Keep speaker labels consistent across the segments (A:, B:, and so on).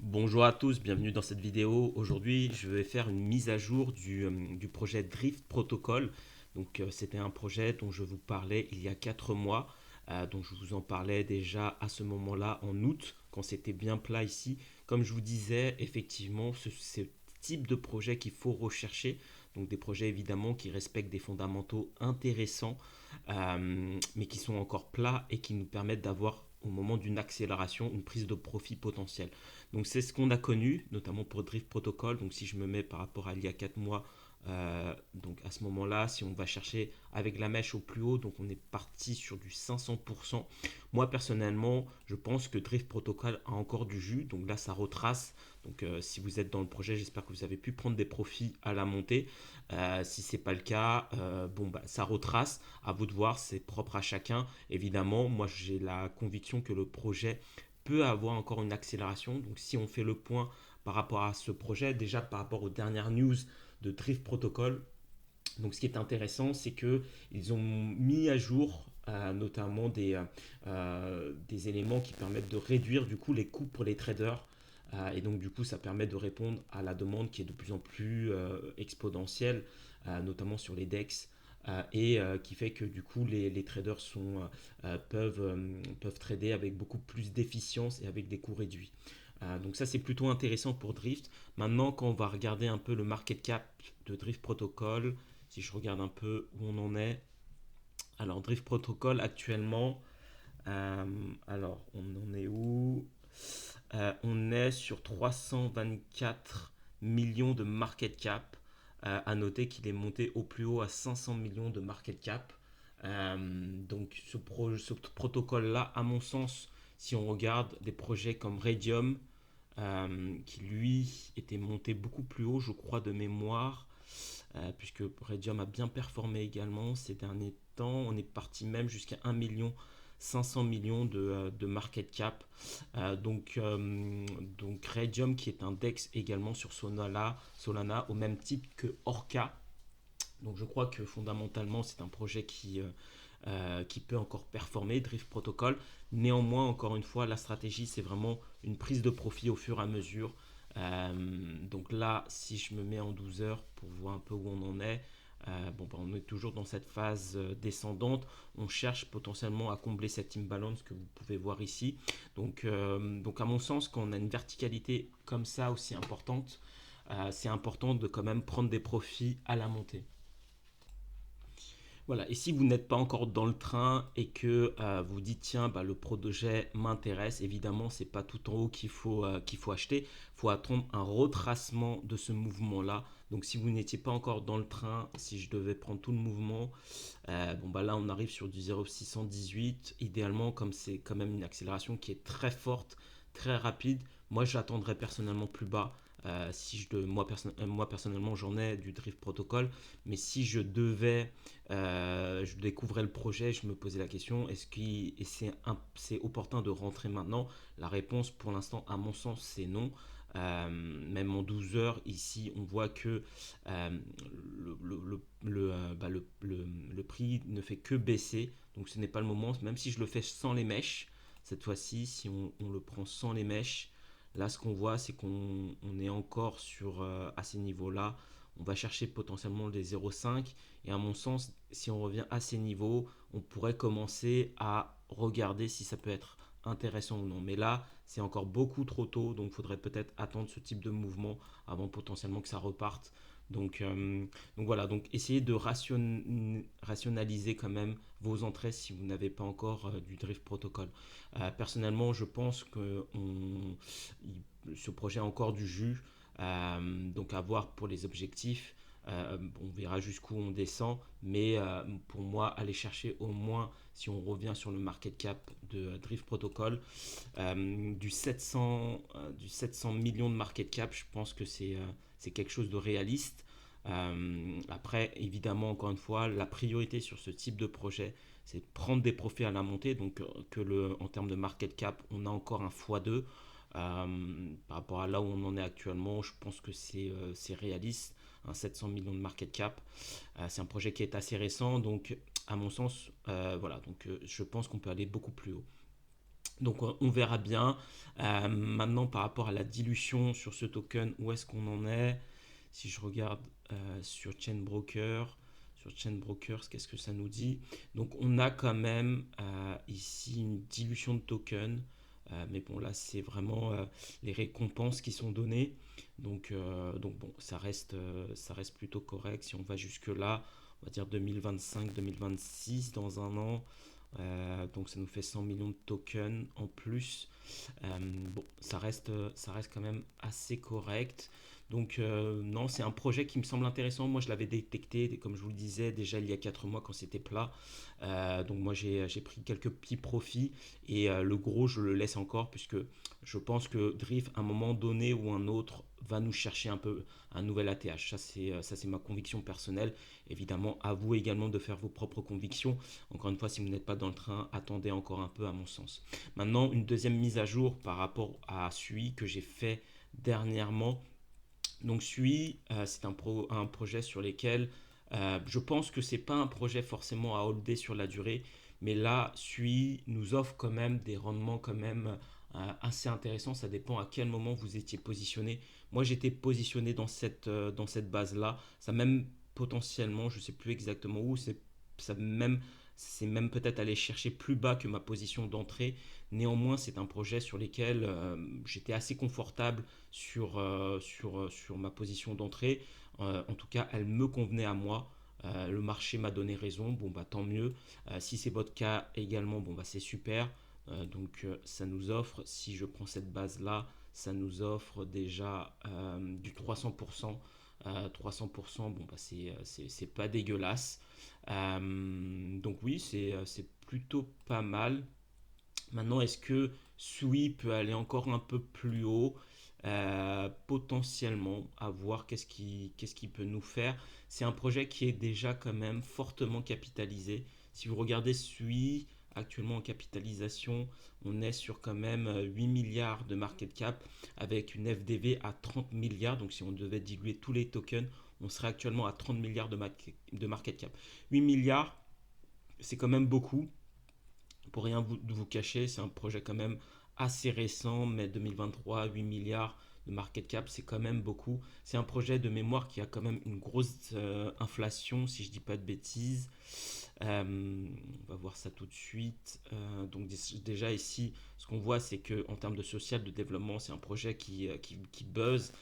A: Bonjour à tous, bienvenue dans cette vidéo. Aujourd'hui, je vais faire une mise à jour du projet Drift Protocol. C'était un projet dont je vous parlais il y a 4 mois. Donc, je vous en parlais déjà à ce moment-là, en août, quand c'était bien plat ici. Comme je vous disais, effectivement, ce type de projet qu'il faut rechercher. Donc, des projets évidemment qui respectent des fondamentaux intéressants, mais qui sont encore plats et qui nous permettent d'avoir, au moment d'une accélération, une prise de profit potentielle. Donc c'est ce qu'on a connu, notamment pour Drift Protocol. Donc si je me mets par rapport à il y a 4 mois, donc à ce moment-là, si on va chercher avec la mèche au plus haut, donc on est parti sur du 500%. Moi personnellement, je pense que Drift Protocol a encore du jus. Donc là, ça retrace. Donc si vous êtes dans le projet, j'espère que vous avez pu prendre des profits à la montée. Si c'est pas le cas, ça retrace. À vous de voir, c'est propre à chacun. Évidemment, moi j'ai la conviction que le projet peut avoir encore une accélération. Donc si on fait le point par rapport à ce projet, déjà par rapport aux dernières news de Drift Protocol, donc ce qui est intéressant, c'est que ils ont mis à jour notamment des éléments qui permettent de réduire du coup les coûts pour les traders. Et donc du coup, ça permet de répondre à la demande qui est de plus en plus exponentielle, notamment sur les DEX. Qui fait que du coup les traders peuvent trader avec beaucoup plus d'efficience et avec des coûts réduits. Donc ça c'est plutôt intéressant pour Drift. Maintenant quand on va regarder un peu le market cap de Drift Protocol, si je regarde un peu où on en est, alors Drift Protocol actuellement, euh, alors on en est où? On est sur 324 millions de market cap. À noter qu'il est monté au plus haut à 500 millions de market cap. Donc ce protocole-là, à mon sens, si on regarde des projets comme Radium, qui lui était monté beaucoup plus haut, je crois, de mémoire, puisque Radium a bien performé également ces derniers temps. On est parti même jusqu'à 1 million 500 millions de market cap. Donc Radium qui est un DEX également sur Solana au même type que Orca. Donc je crois que fondamentalement c'est un projet qui peut encore performer, Drift Protocol. Néanmoins, encore une fois, la stratégie, c'est vraiment une prise de profit au fur et à mesure. Donc là, si je me mets en 12 heures pour voir un peu où on en est, on est toujours dans cette phase descendante. On cherche potentiellement à combler cette imbalance que vous pouvez voir ici. Donc à mon sens, quand on a une verticalité comme ça aussi importante, c'est important de quand même prendre des profits à la montée. Voilà, et si vous n'êtes pas encore dans le train et que vous dites tiens, le projet m'intéresse, évidemment, c'est pas tout en haut qu'il faut acheter. Il faut attendre un retracement de ce mouvement-là. Donc si vous n'étiez pas encore dans le train, si je devais prendre tout le mouvement, là on arrive sur du 0,618. Idéalement, comme c'est quand même une accélération qui est très forte, très rapide, moi j'attendrais personnellement plus bas. Si je de, moi personnellement j'en ai du drift protocol, mais si je découvrais le projet, je me posais la question, est-ce que c'est opportun de rentrer maintenant? La réponse pour l'instant, à mon sens, c'est non. Même en 12 heures, ici, on voit que euh, le prix ne fait que baisser. Donc ce n'est pas le moment, même si je le fais sans les mèches. Cette fois-ci, si on le prend sans les mèches, là, ce qu'on voit, c'est qu'on est encore à ces niveaux-là. On va chercher potentiellement les 0,5. Et à mon sens, si on revient à ces niveaux, on pourrait commencer à regarder si ça peut être intéressant ou non. Mais là, c'est encore beaucoup trop tôt, donc il faudrait peut-être attendre ce type de mouvement avant potentiellement que ça reparte. Donc voilà, donc essayez de rationaliser quand même vos entrées si vous n'avez pas encore du drift protocol. Personnellement, je pense que ce projet a encore du jus, donc à voir pour les objectifs. On verra jusqu'où on descend, mais pour moi, aller chercher au moins, si on revient sur le market cap de Drift Protocol, du 700 millions de market cap, je pense que c'est quelque chose de réaliste. Après, évidemment, encore une fois, la priorité sur ce type de projet, c'est de prendre des profits à la montée. Donc, en termes de market cap, on a encore un x2. Par rapport à là où on en est actuellement, je pense que c'est réaliste. 700 millions de market cap. C'est un projet qui est assez récent, donc à mon sens, voilà, donc je pense qu'on peut aller beaucoup plus haut. Donc on verra bien. Maintenant, par rapport à la dilution sur ce token, où est-ce qu'on en est? Si je regarde sur Chain Brokers, qu'est-ce que ça nous dit? Donc on a quand même ici une dilution de token. Mais bon, là, c'est vraiment les récompenses qui sont données. Donc bon, ça reste plutôt correct. Si on va jusque-là, on va dire 2025-2026 dans un an. Donc ça nous fait 100 millions de tokens en plus. Bon, ça reste quand même assez correct. Donc non, c'est un projet qui me semble intéressant. Moi, je l'avais détecté, comme je vous le disais, déjà il y a 4 mois quand c'était plat. Donc moi, j'ai pris quelques petits profits et le gros, je le laisse encore puisque je pense que Drift, à un moment donné ou un autre, va nous chercher un peu un nouvel ATH. Ça, c'est ma conviction personnelle. Évidemment, à vous également de faire vos propres convictions. Encore une fois, si vous n'êtes pas dans le train, attendez encore un peu à mon sens. Maintenant, une deuxième mise à jour par rapport à Sui que j'ai fait dernièrement. Donc Sui, c'est un projet sur lequel je pense que c'est pas un projet forcément à holder sur la durée, mais là, Sui nous offre quand même des rendements quand même assez intéressants. Ça dépend à quel moment vous étiez positionné. Moi, j'étais positionné dans cette base-là. Ça même potentiellement, je sais plus exactement où, ça même, c'est même peut-être aller chercher plus bas que ma position d'entrée. Néanmoins, c'est un projet sur lequel j'étais assez confortable sur ma position d'entrée. En tout cas, elle me convenait à moi. Le marché m'a donné raison, bon bah tant mieux. Si c'est votre cas également, bon bah c'est super. Ça nous offre, si je prends cette base là, ça nous offre déjà du 300%. 300%, bon bah c'est pas dégueulasse. Donc oui, c'est plutôt pas mal. Maintenant, est-ce que Sui peut aller encore un peu plus haut? Potentiellement, à voir qu'est-ce qu'il peut nous faire. C'est un projet qui est déjà quand même fortement capitalisé. Si vous regardez Sui, actuellement en capitalisation, on est sur quand même 8 milliards de market cap avec une FDV à 30 milliards. Donc si on devait diluer tous les tokens, on serait actuellement à 30 milliards de market cap. 8 milliards, c'est quand même beaucoup. Pour rien vous cacher, c'est un projet quand même assez récent, mais 2023, 8 milliards de market cap, c'est quand même beaucoup. C'est un projet de mémoire qui a quand même une grosse inflation, si je dis pas de bêtises. On va voir ça tout de suite. Déjà ici, ce qu'on voit, c'est que en termes de social, de développement, c'est un projet qui buzz,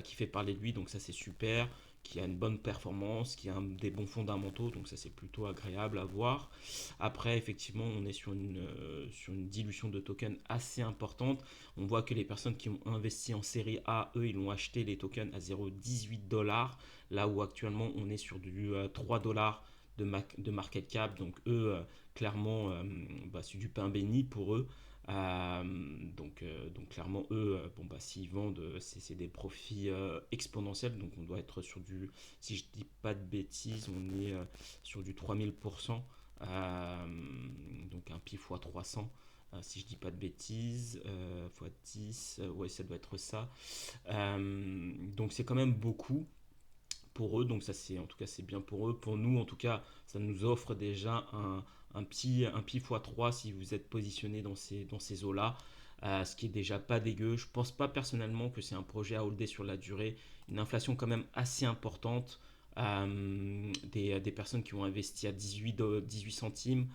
A: qui fait parler de lui, donc ça c'est super, qui a une bonne performance, qui a des bons fondamentaux, donc ça c'est plutôt agréable à voir. Après, effectivement, on est sur une dilution de tokens assez importante. On voit que les personnes qui ont investi en série A, eux, ils ont acheté les tokens à 0,18 dollars, là où actuellement on est sur du 3 dollars de market cap. Donc eux, clairement, bah, c'est du pain béni pour eux. Donc clairement, eux, bon, bah, s'ils vendent, c'est des profits exponentiels. Donc on doit être sur du, si je dis pas de bêtises, on est sur du 3000%. Euh, donc un pi fois 300 si je dis pas de bêtises, fois 10, ouais ça doit être ça. Donc c'est quand même beaucoup pour eux, donc ça c'est en tout cas c'est bien pour eux. Pour nous en tout cas, ça nous offre déjà un pi fois 3 si vous êtes positionné dans ces eaux-là. Ce qui est déjà pas dégueu. Je pense pas personnellement que c'est un projet à holder sur la durée. Une inflation quand même assez importante. Des personnes qui ont investi à 18 centimes.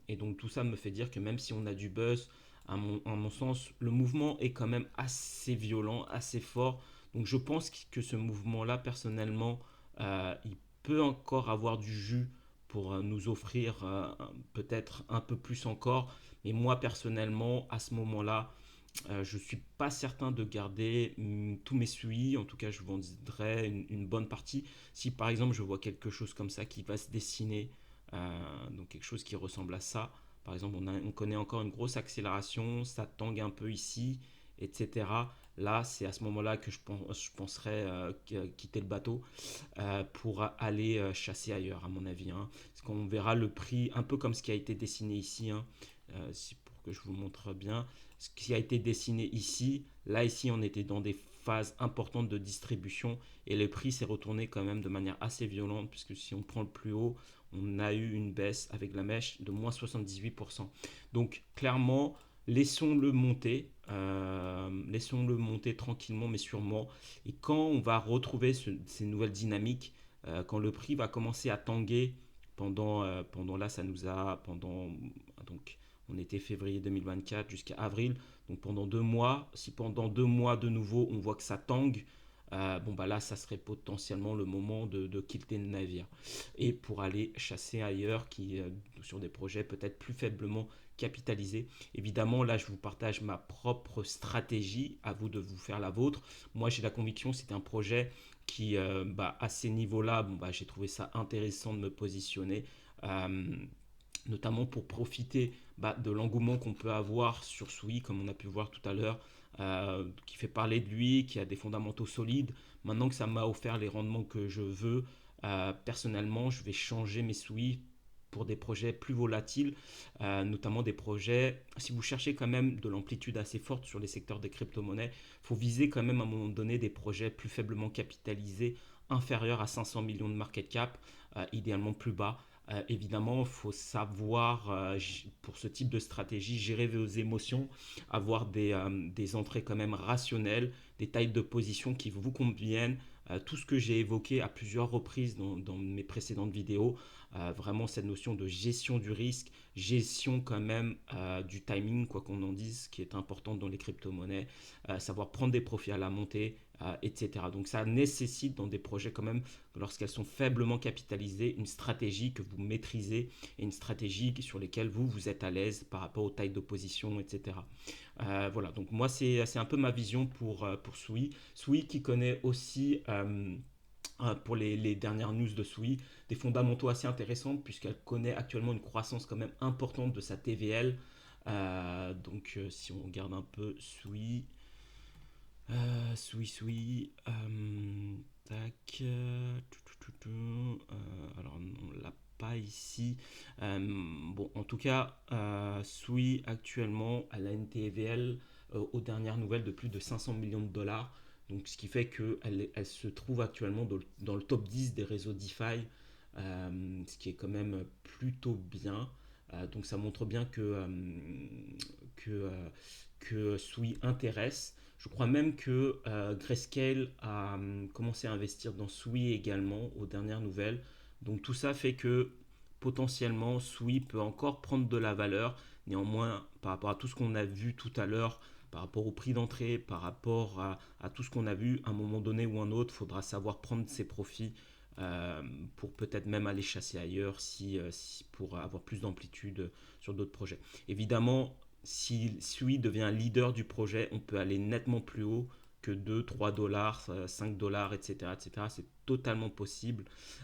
A: Et donc tout ça me fait dire que même si on a du buzz, à mon sens, le mouvement est quand même assez violent, assez fort. Donc je pense que ce mouvement-là, personnellement, il peut encore avoir du jus pour nous offrir peut-être un peu plus encore. Mais moi, personnellement, à ce moment-là, je ne suis pas certain de garder tous mes suivis. En tout cas, je vendrais une bonne partie. Si par exemple, je vois quelque chose comme ça qui va se dessiner, donc quelque chose qui ressemble à ça. Par exemple, on connaît encore une grosse accélération, ça tangue un peu ici, etc. Là, c'est à ce moment-là que je penserais quitter le bateau pour aller chasser ailleurs, à mon avis. Hein. Parce qu'on verra le prix, un peu comme ce qui a été dessiné ici, hein, pour que je vous montre bien. Ce qui a été dessiné ici, là, ici, on était dans des phases importantes de distribution et le prix s'est retourné quand même de manière assez violente, puisque si on prend le plus haut, on a eu une baisse avec la mèche de moins 78%. Donc, clairement, laissons-le monter tranquillement mais sûrement. Et quand on va retrouver ces nouvelles dynamiques, quand le prix va commencer à tanguer, pendant là, ça nous a, donc, on était février 2024 jusqu'à avril, donc pendant 2 mois, si pendant 2 mois de nouveau on voit que ça tangue, bon bah là ça serait potentiellement le moment de quitter le navire et pour aller chasser ailleurs sur des projets peut-être plus faiblement capitalisés. Évidemment là je vous partage ma propre stratégie, à vous de vous faire la vôtre. Moi j'ai la conviction que c'est un projet qui à ces niveaux-là, bon, bah, j'ai trouvé ça intéressant de me positionner. Euh, Notamment pour profiter de l'engouement qu'on peut avoir sur Sui, comme on a pu voir tout à l'heure, qui fait parler de lui, qui a des fondamentaux solides. Maintenant que ça m'a offert les rendements que je veux, personnellement, je vais changer mes Sui pour des projets plus volatiles, notamment des projets, si vous cherchez quand même de l'amplitude assez forte sur les secteurs des crypto-monnaies, il faut viser quand même à un moment donné des projets plus faiblement capitalisés, inférieurs à 500 millions de market cap, idéalement plus bas. Évidemment, il faut savoir, pour ce type de stratégie, gérer vos émotions, avoir des entrées quand même rationnelles, des tailles de position qui vous conviennent. Tout ce que j'ai évoqué à plusieurs reprises dans mes précédentes vidéos, vraiment cette notion de gestion du risque, gestion quand même du timing, quoi qu'on en dise, qui est importante dans les crypto-monnaies, savoir prendre des profits à la montée, etc. Donc ça nécessite dans des projets quand même, lorsqu'elles sont faiblement capitalisées, une stratégie que vous maîtrisez et une stratégie sur lesquelles vous êtes à l'aise par rapport aux tailles d'opposition, etc. Voilà, donc moi c'est un peu ma vision pour Sui. Sui qui connaît aussi pour les dernières news de Sui, des fondamentaux assez intéressants puisqu'elle connaît actuellement une croissance quand même importante de sa TVL. Si on regarde un peu Sui, tac, alors on l'a pas ici. Bon, en tout cas, Sui actuellement elle a une TVL aux dernières nouvelles de plus de 500 millions de dollars. Donc, ce qui fait qu'elle se trouve actuellement dans le top 10 des réseaux DeFi, ce qui est quand même plutôt bien. Donc, ça montre bien que Sui intéresse. Je crois même que Grayscale a commencé à investir dans Sui également aux dernières nouvelles. Donc tout ça fait que potentiellement Sui peut encore prendre de la valeur. Néanmoins, par rapport à tout ce qu'on a vu tout à l'heure, par rapport au prix d'entrée, par rapport à tout ce qu'on a vu, à un moment donné ou un autre, il faudra savoir prendre ses profits pour peut-être même aller chasser ailleurs pour avoir plus d'amplitude sur d'autres projets. Évidemment, si Sui devient leader du projet, on peut aller nettement plus haut que 2, 3 dollars, 5 dollars, etc. etc. C'est totalement possible.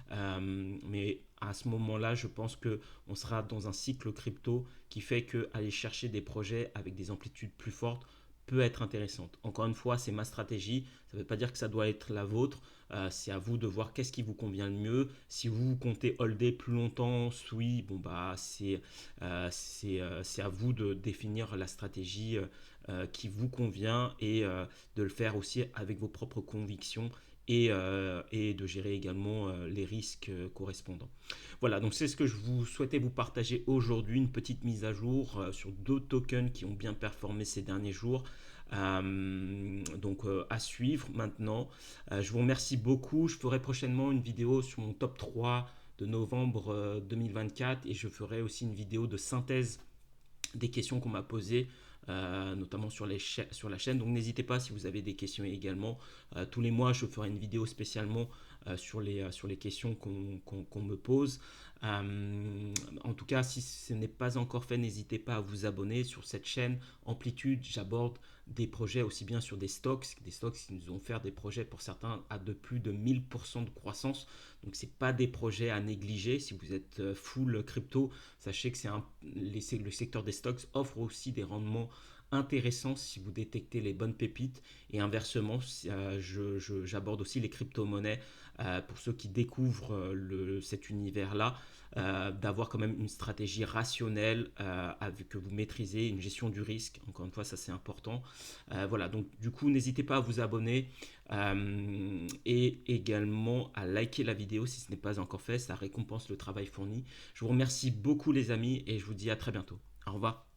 A: Mais à ce moment-là, je pense qu'on sera dans un cycle crypto qui fait que aller chercher des projets avec des amplitudes plus fortes peut être intéressante. Encore une fois, c'est ma stratégie. Ça ne veut pas dire que ça doit être la vôtre. C'est à vous de voir qu'est-ce qui vous convient le mieux. Si vous comptez holder plus longtemps, Sui, bon bah c'est à vous de définir la stratégie qui vous convient et de le faire aussi avec vos propres convictions et de gérer également les risques correspondants. Voilà, donc c'est ce que je vous souhaitais vous partager aujourd'hui, une petite mise à jour sur deux tokens qui ont bien performé ces derniers jours. À suivre maintenant. Je vous remercie beaucoup. Je ferai prochainement une vidéo sur mon top 3 de novembre 2024 et je ferai aussi une vidéo de synthèse des questions qu'on m'a posées, notamment sur la chaîne. Donc n'hésitez pas si vous avez des questions également. Tous les mois, je ferai une vidéo spécialement sur les questions qu'on me pose. En tout cas, si ce n'est pas encore fait, n'hésitez pas à vous abonner sur cette chaîne Amplitude. J'aborde des projets aussi bien sur des stocks qui nous ont fait des projets pour certains à de plus de 1000% de croissance. Donc c'est pas des projets à négliger. Si vous êtes full crypto, sachez que le secteur des stocks offre aussi des rendements intéressants si vous détectez les bonnes pépites. Et inversement, j'aborde aussi les crypto-monnaies pour ceux qui découvrent cet univers-là, d'avoir quand même une stratégie rationnelle que vous maîtrisez, une gestion du risque. Encore une fois, ça c'est important. Voilà, donc du coup, n'hésitez pas à vous abonner et également à liker la vidéo si ce n'est pas encore fait. Ça récompense le travail fourni. Je vous remercie beaucoup les amis et je vous dis à très bientôt. Au revoir.